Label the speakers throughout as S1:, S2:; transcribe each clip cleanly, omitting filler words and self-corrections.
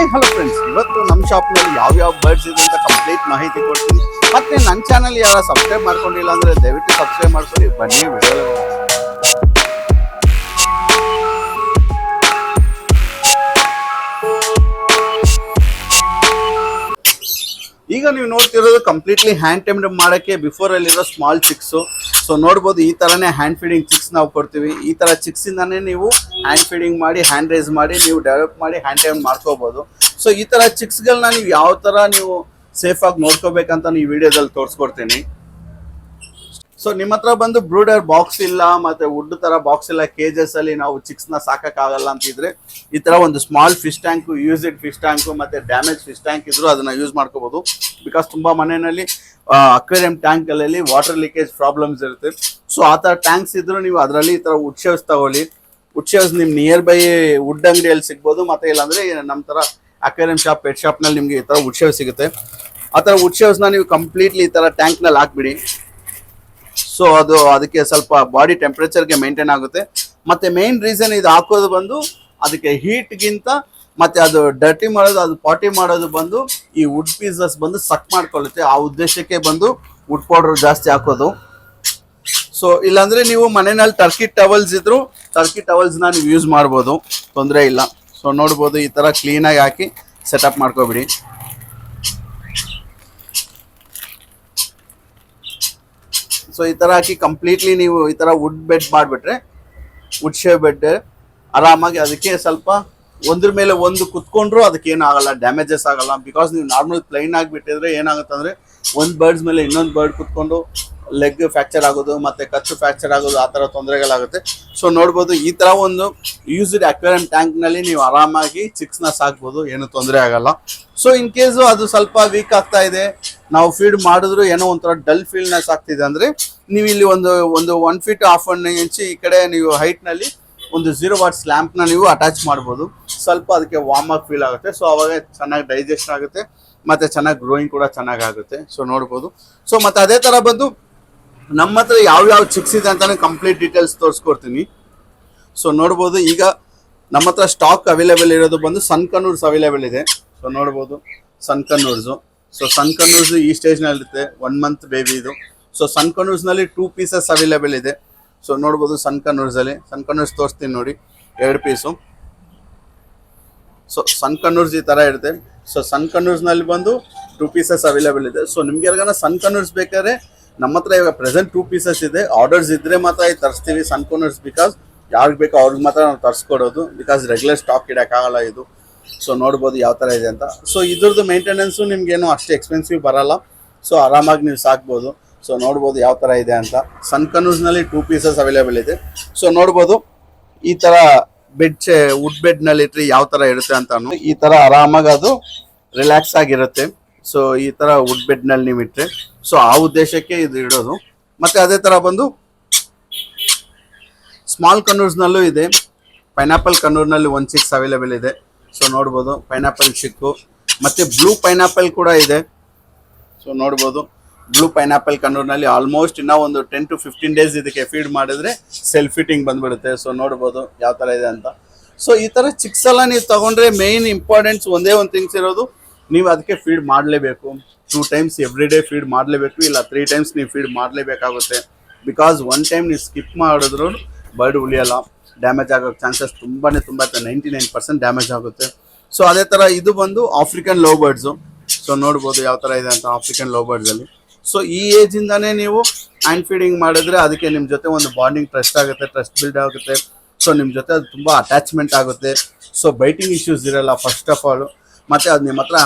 S1: Hi hello friends, ಇವತ್ತು ನಮ್ಮ ಶಾಪ್ನಲ್ಲಿ ಯಾವ ಬರ್ಡ್ಸ್ ಇದೆ ಅಂತ ಕಂಪ್ಲೀಟ್ ಮಾಹಿತಿ ಕೊಡ್ತೀನಿ. ಮತ್ತೆ ನನ್ನ ಚಾನಲ್ ಯಾರು ಸಬ್ಸ್ಕ್ರೈಬ್ ಮಾಡ್ಕೊಂಡಿಲ್ಲ ಅಂದ್ರೆ ದಯವಿಟ್ಟು ಸಬ್ಸ್ಕ್ರೈಬ್ ಮಾಡ್ಕೊಳ್ಳಿ. ಬನ್ನಿ ವಿಡಿಯೋ. ಈಗ ನೀವು ನೋಡ್ತಿರೋದು ಕಂಪ್ಲೀಟ್ಲಿ ಹ್ಯಾಂಡ್ ಟೈಮ್ಡ್ ಮಾಡಕ್ಕೆ ಬಿಫೋರ್ ಅಲ್ಲಿರೋ ಸ್ಮಾಲ್ ಚಿಕ್ಸ್. ಸೊ ನೋಡ್ಬೋದು ಈ ತರನೇ ಹ್ಯಾಂಡ್ ಫೀಡಿಂಗ್ ಚಿಕ್ಸ್ ನಾವು ಕೊಡ್ತೀವಿ. ಈ ತರ ಚಿಕ್ಸ್ ಇಂದಾನೇ ನೀವು ಹ್ಯಾಂಡ್ ಫೀಡಿಂಗ್ ಮಾಡಿ ಹ್ಯಾಂಡ್ ರೈಸ್ ಮಾಡಿ ನೀವು ಡೆವಲಪ್ ಮಾಡಿ ಹ್ಯಾಂಡ್ ಟೈಮ್ ಮಾಡ್ಕೋಬಹುದು. ಸೊ ಈ ತರ ಚಿಕ್ಸ್ಗಳನ್ನ ನೀವು ಯಾವ ತರ ನೀವು ಸೇಫ್ ಆಗಿ ನೋಡ್ಕೋಬೇಕಂತ ಈ ವಿಡಿಯೋದಲ್ಲಿ ತೋರಿಸ್ಕೊಡ್ತೀನಿ. ಸೊ ನಿಮ್ಮ ಹತ್ರ ಬಂದು ಬ್ರೂಡರ್ ಬಾಕ್ಸ್ ಇಲ್ಲ, ಮತ್ತೆ ವುಡ್ ತರ ಬಾಕ್ಸ್ ಇಲ್ಲ, ಕೇಜಸ್ ಅಲ್ಲಿ ನಾವು ಚಿಕ್ಸ್ ನ ಸಾಕಕ್ಕಾಗಲ್ಲ ಅಂತಿದ್ರೆ ಈ ತರ ಒಂದು small fish tank, used fish tank ಮತ್ತೆ ಡ್ಯಾಮೇಜ್ ಫಿಶ್ ಟ್ಯಾಂಕ್ ಇದ್ರು ಅದನ್ನ ಯೂಸ್ ಮಾಡ್ಕೋಬಹುದು. ಬಿಕಾಸ್ ತುಂಬಾ ಮನೆಯಲ್ಲಿ ಅಕ್ವೇರಿಯಂ ಟ್ಯಾಂಕ್ ಅಲ್ಲಿ ವಾಟರ್ ಲೀಕೇಜ್ ಪ್ರಾಬ್ಲಮ್ಸ್ ಇರುತ್ತೆ. ಸೊ ಆ ತರ ಟ್ಯಾಂಕ್ಸ್ ಇದ್ರು ನೀವು ಅದರಲ್ಲಿ ಈ ತರ ವುಡ್ ಶೇವ್ಸ್ ತಗೊಳ್ಳಿ. ವುಡ್ ಶೇವ್ಸ್ ನಿಮ್ ನಿಯರ್ ಬೈ ವುಡ್ ಅಂಗಡಿಯಲ್ಲಿ ಸಿಗ್ಬೋದು, ಮತ್ತೆ ಇಲ್ಲಾಂದ್ರೆ ನಮ್ಮ ತರ ಅಕ್ವೇರಿಯಂ ಶಾಪ್, ಪೆಟ್ ಶಾಪ್ ನಲ್ಲಿ ನಿಮ್ಗೆ ಈ ತರ ವುಡ್ ಶೇವ್ ಸಿಗುತ್ತೆ. ಆ ತರ ವುಡ್ ಶೇವ್ಸ್ ನ ನೀವು ಕಂಪ್ಲೀಟ್ಲಿ ಈ ತರ ಟ್ಯಾಂಕ್ ನಲ್ಲಿ ಹಾಕ್ಬಿಡಿ. ಸೊ ಅದಕ್ಕೆ ಸ್ವಲ್ಪ ಬಾಡಿ ಟೆಂಪರೇಚರ್ಗೆ ಮೇಂಟೈನ್ ಆಗುತ್ತೆ. ಮತ್ತೆ ಮೇನ್ ರೀಸನ್ ಇದು ಹಾಕೋದು ಬಂದು ಅದಕ್ಕೆ ಹೀಟ್ಗಿಂತ ಮತ್ತೆ ಅದು ಡರ್ಟಿ ಮಾಡೋದು, ಅದು ಪಾಟಿ ಮಾಡೋದು ಬಂದು ಈ ವುಡ್ ಪೀಸಸ್ ಬಂದು ಸಕ್ ಮಾಡ್ಕೊಳ್ಳುತ್ತೆ. ಆ ಉದ್ದೇಶಕ್ಕೆ ಬಂದು ವುಡ್ ಪೌಡರ್ ಜಾಸ್ತಿ ಹಾಕೋದು. ಸೊ ಇಲ್ಲಾಂದ್ರೆ ನೀವು ಮನೆಯಲ್ಲಿ ಟರ್ಕಿ ಟವಲ್ಸ್ ಇದ್ರು ಟರ್ಕಿ ಟವಲ್ಸ್ ನ ನೀವು ಯೂಸ್ ಮಾಡ್ಬೋದು, ತೊಂದರೆ ಇಲ್ಲ. ಸೊ ನೋಡ್ಬೋದು ಈ ತರ ಕ್ಲೀನ್ ಆಗಿ ಹಾಕಿ ಸೆಟಪ್ ಮಾಡ್ಕೊಬಿಡಿ. ಸೊ ಈ ತರ ಹಾಕಿ ಕಂಪ್ಲೀಟ್ಲಿ ನೀವು ಈ ತರ ವುಡ್ ಬೆಡ್ ಮಾಡಿಬಿಟ್ರೆ, ವುಡ್ ಶೇವ್ ಬೆಡ್ ಆರಾಮಾಗಿ ಅದಕ್ಕೆ ಸ್ವಲ್ಪ ಒಂದ್ರ ಮೇಲೆ ಒಂದು ಕುತ್ಕೊಂಡ್ರು ಅದಕ್ಕೆ ಏನಾಗಲ್ಲ, ಡ್ಯಾಮೇಜಸ್ ಆಗಲ್ಲ. ಬಿಕಾಸ್ ನೀವು ನಾರ್ಮಲ್ ಪ್ಲೈನ್ ಆಗಿಬಿಟ್ಟಿದ್ರೆ ಏನಾಗುತ್ತೆ ಅಂದ್ರೆ ಒಂದು ಬರ್ಡ್ಸ್ ಮೇಲೆ ಇನ್ನೊಂದು ಬರ್ಡ್ ಕುತ್ಕೊಂಡು ಲೆಗ್ ಫ್ರಾಕ್ಚರ್ ಆಗೋದು ಮತ್ತೆ ಕಚ್ಚು ಫ್ರಾಕ್ಚರ್ ಆಗೋದು, ಆ ತರ ತೊಂದರೆಗಳಾಗುತ್ತೆ. ಸೊ ನೋಡ್ಬೋದು ಈ ತರ ಒಂದು ಯೂಸ್ಡ್ ಅಕ್ವೇರಿಯಂ ಟ್ಯಾಂಕ್ ನಲ್ಲಿ ನೀವು ಆರಾಮಾಗಿ ಚಿಕ್ಸ್ ನ ಸಾಕ್ಬೋದು, ಏನು ತೊಂದರೆ ಆಗಲ್ಲ. ಸೊ ಇನ್ ಕೇಸು ಅದು ಸ್ವಲ್ಪ ವೀಕ್ ಆಗ್ತಾ ಇದೆ, ನಾವು ಫೀಡ್ ಮಾಡಿದ್ರು ಏನೋ ಒಂಥರ ಡಲ್ ಫೀಲ್ನೆಸ್ ಆಗ್ತಿದೆ ಅಂದ್ರೆ ನೀವು ಇಲ್ಲಿ ಒಂದು 1 ಫೀಟ್ ಹಾಫ್ 1 ಇಂಚ್ ಈ ಕಡೆ ನೀವು ಹೈಟ್ ನಲ್ಲಿ ಒಂದು 0 ವಾಟ್ಸ್ ಲ್ಯಾಂಪ್ ನ ನೀವು ಅಟ್ಯಾಚ್ ಮಾಡ್ಬೋದು. ಸ್ವಲ್ಪ ಅದಕ್ಕೆ ವಾರ್ಮ್ ಆಗಿ ಫೀಲ್ ಆಗುತ್ತೆ. ಸೊ ಅವಾಗ ಚೆನ್ನಾಗಿ ಡೈಜೆಸ್ಟ್ ಆಗುತ್ತೆ, ಮತ್ತೆ ಚೆನ್ನಾಗಿ ಗ್ರೋಯಿಂಗ್ ಕೂಡ ಚೆನ್ನಾಗಿ ಆಗುತ್ತೆ. ಸೊ ನೋಡ್ಬೋದು. ಸೊ ಮತ್ತೆ ಅದೇ ತರ ಬಂದು ನಮ್ಮ ಹತ್ರ ಯಾವ ಚಿಕ್ಸ್ ಇದೆ ಅಂತಾನೆ ಕಂಪ್ಲೀಟ್ ಡೀಟೇಲ್ಸ್ ತೋರಿಸ್ಕೊಡ್ತೀನಿ. ಸೊ ನೋಡ್ಬೋದು ಈಗ ನಮ್ಮ ಹತ್ರ ಸ್ಟಾಕ್ ಅವೈಲೇಬಲ್ ಇರೋದು ಬಂದು ಸನ್ ಕನ್ನೂರ್ಸ್ ಅವೈಲೇಬಲ್ ಇದೆ. ಸೊ ನೋಡ್ಬೋದು ಸನ್ ಕನ್ನೂರ್ಸು. ಸೊ ಸನ್ ಕನ್ನೂರ್ಸ್ ಈ ಸ್ಟೇಜ್ ನಲ್ಲಿ ಇರುತ್ತೆ, 1 ಮಂತ್ ಬೇಬಿ ಇದು. ಸೊ ಸನ್ ಕನ್ನೂರ್ಸ್ ನಲ್ಲಿ 2 ಪೀಸಸ್ ಅವೈಲೇಬಲ್ ಇದೆ. ಸೊ ನೋಡ್ಬೋದು ಸನ್ ಕನ್ನೂರ್ಸ್ ಅಲ್ಲಿ, ಸನ್ ಕನ್ನೂರ್ಸ್ ತೋರಿಸ್ತೀನಿ ನೋಡಿ, 2 ಪೀಸು. ಸೊ ಸನ್ ಕನ್ನೂರ್ಸ್ ಈ ತರ ಇರುತ್ತೆ. ಸೊ ಸನ್ ಕನ್ನೂರ್ಸ್ ನಲ್ಲಿ ಬಂದು 2 ಪೀಸಸ್ ಅವೈಲೇಬಲ್ ಇದೆ. ಸೊ ನಿಮ್ಗೆ ಯಾರಿಗಾನ ಸನ್ ಕನ್ನೂರ್ಸ್ ಬೇಕಾದ್ರೆ ನಮ್ಮ ಹತ್ರ ಇವಾಗ ಪ್ರೆಸೆಂಟ್ 2 ಪೀಸಸ್ ಇದೆ. ಆರ್ಡರ್ಸ್ ಇದ್ರೆ ಮಾತ್ರ ತರಿಸ್ತೀವಿ ಸನ್ ಕನ್ನೂರ್ಸ್. ಬಿಕಾಸ್ ಯಾರಿಗೆ ಬೇಕೋ ಅವ್ರಿಗೆ ಮಾತ್ರ ನಾವು ತರಿಸ್ಕೊಡೋದು, ಬಿಕಾಸ್ ರೆಗ್ಯುಲರ್ ಸ್ಟಾಕ್ ಇಡೋಕ್ಕಾಗಲ್ಲ ಇದು. ಸೊ ನೋಡ್ಬೋದು ಯಾವ ತರ ಇದೆ ಅಂತ. ಸೊ ಇದ್ರದ್ದು ಮೇಂಟೆನೆನ್ಸು ನಿಮ್ಗೇನು ಅಷ್ಟು ಎಕ್ಸ್ಪೆನ್ಸಿವ್ ಬರಲ್ಲ. ಸೊ ಆರಾಮಾಗಿ ನೀವು ಸಾಕ್ಬೋದು. ಸೊ ನೋಡ್ಬೋದು ಯಾವ ತರ ಇದೆ ಅಂತ. ಸನ್ ಕನ್ನೂರ್ಸ್ ನಲ್ಲಿ 2 ಪೀಸಸ್ ಅವೈಲೇಬಲ್ ಇದೆ. ಸೊ ನೋಡ್ಬೋದು ಈ ತರ ವುಡ್ ಬೆಡ್ ನಲ್ಲಿ ಇಟ್ರೆ ಯಾವ ತರ ಇರುತ್ತೆ ಅಂತ. ಈ ತರ ಆರಾಮಾಗಿ ಅದು ರಿಲ್ಯಾಕ್ಸ್ ಆಗಿರುತ್ತೆ. ಸೊ ಈ ತರ ವುಡ್ ಬೆಡ್ ನಲ್ಲಿ ನೀವು ಇಟ್ರೆ, ಸೊ ಆ ಉದ್ದೇಶಕ್ಕೆ ಇದು ಇಡೋದು. ಮತ್ತೆ ಅದೇ ತರ ಬಂದು ಸ್ಮಾಲ್ ಕನ್ನೂರ್ಸ್ ನಲ್ಲೂ ಇದೆ. ಪೈನಾಪಲ್ ಕನ್ನೂರ್ ನಲ್ಲಿ 1 ಚಿಕ್ಸ್ ಅವೈಲೇಬಲ್ ಇದೆ. ಸೊ ನೋಡ್ಬೋದು ಪೈನಾಪಲ್ ಚಿಕ್ಕು, ಮತ್ತೆ ಬ್ಲೂ ಪೈನಾಪಲ್ ಕೂಡ ಇದೆ. ಸೊ ನೋಡ್ಬೋದು ಬ್ಲೂ ಪೈನಾಪಲ್ ಕನ್ನೂರ್ನಲ್ಲಿ ಆಲ್ಮೋಸ್ಟ್ ಇನ್ನೂ ಒಂದು 10 to 15 ಡೇಸ್ ಇದಕ್ಕೆ ಫೀಡ್ ಮಾಡಿದ್ರೆ ಸೆಲ್ಫ್ ಫಿಟ್ಟಿಂಗ್ ಬಂದ್ಬಿಡುತ್ತೆ. ಸೊ ನೋಡ್ಬೋದು ಯಾವ ತರ ಇದೆ ಅಂತ. ಸೊ ಈ ತರ ಚಿಕ್ಸ್ ಎಲ್ಲ ನೀವು ತಗೊಂಡ್ರೆ ಮೇನ್ ಇಂಪಾರ್ಟೆನ್ಸ್ ಒಂದೇ ಒಂದು ಥಿಂಗ್ಸ್ ಇರೋದು, ನೀವು ಅದಕ್ಕೆ ಫೀಡ್ ಮಾಡಲೇಬೇಕು. 2 times ಎವ್ರಿ ಡೇ ಫೀಡ್ ಮಾಡಲೇಬೇಕು, ಇಲ್ಲ 3 times ನೀವು ಫೀಡ್ ಮಾಡಲೇಬೇಕಾಗುತ್ತೆ. ಬಿಕಾಸ್ 1 time ನೀವು ಸ್ಕಿಪ್ ಮಾಡಿದ್ರು ಬರ್ಡ್ ಉಳಿಯಲ್ಲ, ಡ್ಯಾಮೇಜ್ ಆಗೋ ಚಾನ್ಸಸ್ ತುಂಬ 99% ಡ್ಯಾಮೇಜ್ ಆಗುತ್ತೆ. ಸೊ ಅದೇ ಥರ ಇದು ಬಂದು ಆಫ್ರಿಕನ್ ಲವ್ ಬರ್ಡ್ಸು. ಸೊ ನೋಡ್ಬೋದು ಯಾವ ಥರ ಇದೆ ಅಂತ ಆಫ್ರಿಕನ್ ಲವ್ ಬರ್ಡ್ಸಲ್ಲಿ. ಸೊ ಈ ಏಜಿಂದಾನೇ ನೀವು ಹ್ಯಾಂಡ್ ಫೀಡಿಂಗ್ ಮಾಡಿದ್ರೆ ಅದಕ್ಕೆ ನಿಮ್ಮ ಜೊತೆ ಒಂದು ಬಾಂಡಿಂಗ್ ಟ್ರಸ್ಟ್ ಆಗುತ್ತೆ, ಟ್ರಸ್ಟ್ ಬಿಲ್ಡ್ ಆಗುತ್ತೆ. ಸೊ ನಿಮ್ಮ ಜೊತೆ ಅದು ತುಂಬ ಅಟ್ಯಾಚ್ಮೆಂಟ್ ಆಗುತ್ತೆ. ಸೊ ಬೈಟಿಂಗ್ ಇಶ್ಯೂಸ್ ಇರಲ್ಲ ಫಸ್ಟ್ ಆಫ್ ಆಲ್. ಮತ್ತು ಅದು ನಿಮ್ಮ ಹತ್ರ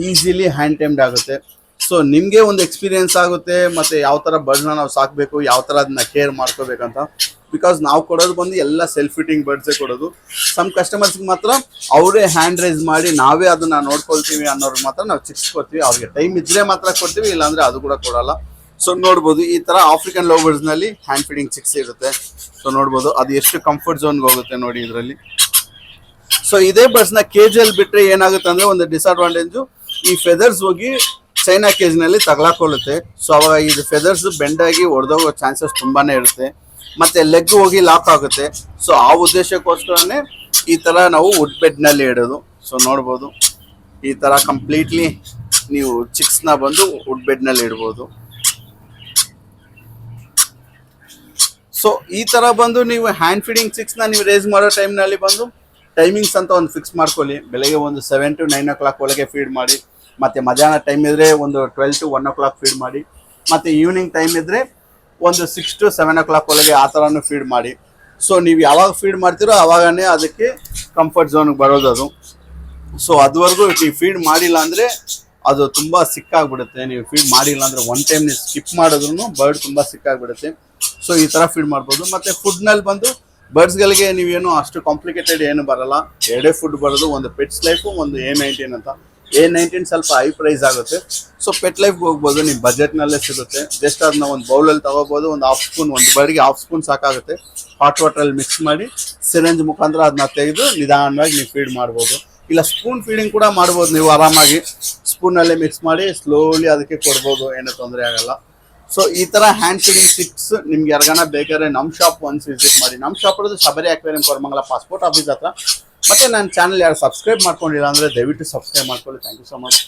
S1: ಈಸಿಲಿ ಹ್ಯಾಂಡ್ ಟೈಮ್ಡ್ ಆಗುತ್ತೆ. ಸೊ ನಿಮಗೆ ಒಂದು ಎಕ್ಸ್ಪೀರಿಯನ್ಸ್ ಆಗುತ್ತೆ, ಮತ್ತು ಯಾವ ಥರ ಬರ್ಡ್ನ ನಾವು ಸಾಕಬೇಕು, ಯಾವ ಥರ ಅದನ್ನ ಕೇರ್ ಮಾಡ್ಕೋಬೇಕಂತ. ಬಿಕಾಸ್ ನಾವು ಕೊಡೋದು ಬಂದು ಎಲ್ಲ ಸೆಲ್ಫ್ ಫಿಟ್ಟಿಂಗ್ ಬರ್ಡ್ಸೇ ಕೊಡೋದು. ಸಮ್ ಕಸ್ಟಮರ್ಸ್ಗೆ ಮಾತ್ರ ಅವರೇ ಹ್ಯಾಂಡ್ ರೈಸ್ ಮಾಡಿ ನಾವೇ ಅದನ್ನ ನೋಡ್ಕೊಳ್ತೀವಿ ಅನ್ನೋರ್ಗೆ ಮಾತ್ರ ನಾವು ಚಿಕ್ಸ್ ಕೊಡ್ತೀವಿ. ಅವ್ರಿಗೆ ಟೈಮ್ ಇದ್ರೆ ಮಾತ್ರ ಕೊಡ್ತೀವಿ, ಇಲ್ಲಾಂದ್ರೆ ಅದು ಕೂಡ ಕೊಡಲ್ಲ. ಸೊ ನೋಡ್ಬೋದು ಈ ತರ ಆಫ್ರಿಕನ್ ಲವ್ ಬರ್ಡ್ಸ್ ನಲ್ಲಿ ಹ್ಯಾಂಡ್ ಫೀಡಿಂಗ್ ಚಿಕ್ಸ್ ಇರುತ್ತೆ. ಸೊ ನೋಡ್ಬೋದು ಅದು ಎಷ್ಟು ಕಂಫರ್ಟ್ ಝೋನ್ಗೆ ಹೋಗುತ್ತೆ ನೋಡಿ ಇದರಲ್ಲಿ. ಸೊ ಇದೇ ಬರ್ಡ್ಸ್ ನ ಕೇಜ್ ಅಲ್ಲಿ ಬಿಟ್ರೆ ಏನಾಗುತ್ತೆ ಅಂದ್ರೆ ಒಂದು ಡಿಸ್ಅಡ್ವಾಂಟೇಜ್, ಈ ಫೆದರ್ಸ್ ಹೋಗಿ ಚೈನಾ ಕೇಜ್ ನಲ್ಲಿ ತಗಲಾಕೊಳ್ಳುತ್ತೆ. ಸೊ ಅವಾಗ ಇದು ಫೆದರ್ಸ್ ಬೆಂಡ್ ಆಗಿ ಒಡೆದೋಗೋ ಚಾನ್ಸಸ್ ತುಂಬಾನೇ ಇರುತ್ತೆ. ಮತ್ತೆ ಲೆಗ್ ಹೋಗಿ ಲಾಕ್ ಆಗುತ್ತೆ. ಸೊ ಆ ಉದ್ದೇಶಕ್ಕೋಸ್ಕರನೇ ಈ ತರ ನಾವು ವುಡ್ ಬೆಡ್ ನಲ್ಲಿ ಇಡೋದು. ಸೊ ನೋಡ್ಬೋದು ಈ ತರ ಕಂಪ್ಲೀಟ್ಲಿ ನೀವು ಚಿಕ್ಸ್ನ ಬಂದು ವುಡ್ ಬೆಡ್ನಲ್ಲಿ ಇಡ್ಬೋದು. ಸೊ ಈ ತರ ಬಂದು ನೀವು ಹ್ಯಾಂಡ್ ಫೀಡಿಂಗ್ ಚಿಕ್ಸ್ನ ನೀವು ರೇಸ್ ಮಾಡೋ ಟೈಮ್ನಲ್ಲಿ ಬಂದು ಟೈಮಿಂಗ್ಸ್ ಅಂತ ಒಂದು ಫಿಕ್ಸ್ ಮಾಡ್ಕೊಳ್ಳಿ. ಬೆಳಗ್ಗೆ ಒಂದು 7 to 9 o'clock ಒಳಗೆ ಫೀಡ್ ಮಾಡಿ, ಮತ್ತೆ ಮಧ್ಯಾಹ್ನ ಟೈಮ್ ಇದ್ರೆ ಒಂದು 12 to 1 o'clock ಫೀಡ್ ಮಾಡಿ, ಮತ್ತೆ ಈವ್ನಿಂಗ್ ಟೈಮ್ ಇದ್ರೆ ಒಂದು 6 to 7 o'clock ಒಳಗೆ ಆ ಥರನೂ ಫೀಡ್ ಮಾಡಿ. ಸೊ ನೀವು ಯಾವಾಗ ಫೀಡ್ ಮಾಡ್ತೀರೋ ಅವಾಗನೇ ಅದಕ್ಕೆ ಕಂಫರ್ಟ್ ಝೋನ್ಗೆ ಬರೋದು ಅದು. ಸೊ ಅದುವರೆಗೂ ನೀವು ಫೀಡ್ ಮಾಡಿಲ್ಲ ಅಂದರೆ ಅದು ತುಂಬ ಸಿಕ್ಕಾಗ್ಬಿಡುತ್ತೆ. ನೀವು ಫೀಡ್ ಮಾಡಿಲ್ಲ ಅಂದರೆ ಒನ್ ಟೈಮ್ ನೀವು ಸ್ಕಿಪ್ ಮಾಡಿದ್ರು ಬರ್ಡ್ ತುಂಬ ಸಿಕ್ಕಾಗ್ಬಿಡುತ್ತೆ. ಸೊ ಈ ಥರ ಫೀಡ್ ಮಾಡ್ಬೋದು. ಮತ್ತು ಫುಡ್ನಲ್ಲಿ ಬಂದು ಬರ್ಡ್ಸ್ಗಳಿಗೆ ನೀವೇನು ಅಷ್ಟು ಕಾಂಪ್ಲಿಕೇಟೆಡ್ ಏನು ಬರಲ್ಲ. ಎರಡೇ ಫುಡ್ ಬರೋದು, ಒಂದು ಪೆಟ್ಸ್ ಲೈಫು, ಒಂದು A19 ಅಂತ. A19 ಸ್ವಲ್ಪ ಹೈ ಪ್ರೈಸ್ ಆಗುತ್ತೆ. ಸೊ ಪೆಟ್ ಲೈಫ್ಗೆ ಹೋಗ್ಬೋದು, ನಿಮ್ಮ ಬಜೆಟ್ನಲ್ಲೇ ಸಿಗುತ್ತೆ. ಜಸ್ಟ್ ಅದನ್ನ ಒಂದು ಬೌಲಲ್ಲಿ ತಗೋಬೋದು, ಒಂದು ಹಾಫ್ ಸ್ಪೂನ್, ಒಂದು ಬರ್ಡ್ಗೆ ಹಾಫ್ ಸ್ಪೂನ್ ಸಾಕಾಗುತ್ತೆ. ಹಾಟ್ ವಾಟ್ರಲ್ಲಿ ಮಿಕ್ಸ್ ಮಾಡಿ ಸಿರಿಂಜ್ ಮುಖಾಂತರ ಅದನ್ನ ತೆಗೆದು ನಿಧಾನವಾಗಿ ನೀವು ಫೀಡ್ ಮಾಡ್ಬೋದು. ಇಲ್ಲ ಸ್ಪೂನ್ ಫೀಡಿಂಗ್ ಕೂಡ ಮಾಡ್ಬೋದು ನೀವು ಆರಾಮಾಗಿ. ಸ್ಪೂನಲ್ಲೇ ಮಿಕ್ಸ್ ಮಾಡಿ ಸ್ಲೋಲಿ ಅದಕ್ಕೆ ಕೊಡ್ಬೋದು, ಏನೂ ತೊಂದರೆ ಆಗಲ್ಲ. ಸೊ ಈ ಥರ ಹ್ಯಾಂಡ್ ಫೀಡಿಂಗ್ ಚಿಕ್ಸ್ ನಿಮ್ಗೆ ಯಾರಿಗಾನ ಬೇಕಾದ್ರೆ ನಮ್ಮ ಶಾಪ್ ಒನ್ಸ್ ವಿಸಿಟ್ ಮಾಡಿ. ನಮ್ಮ ಶಾಪ್ ಇರೋದು Shabari aquarium Koramangala passport office ಹತ್ರ. ಮತ್ತು ನನ್ನ ಚಾನಲ್ ಯಾರು ಸಬ್ಸ್ಕ್ರೈಬ್ ಮಾಡ್ಕೊಂಡಿಲ್ಲ ಅಂದರೆ ದಯವಿಟ್ಟು ಸಬ್ಸ್ಕ್ರೈಬ್ ಮಾಡ್ಕೊಳ್ಳಿ. Thank you so much.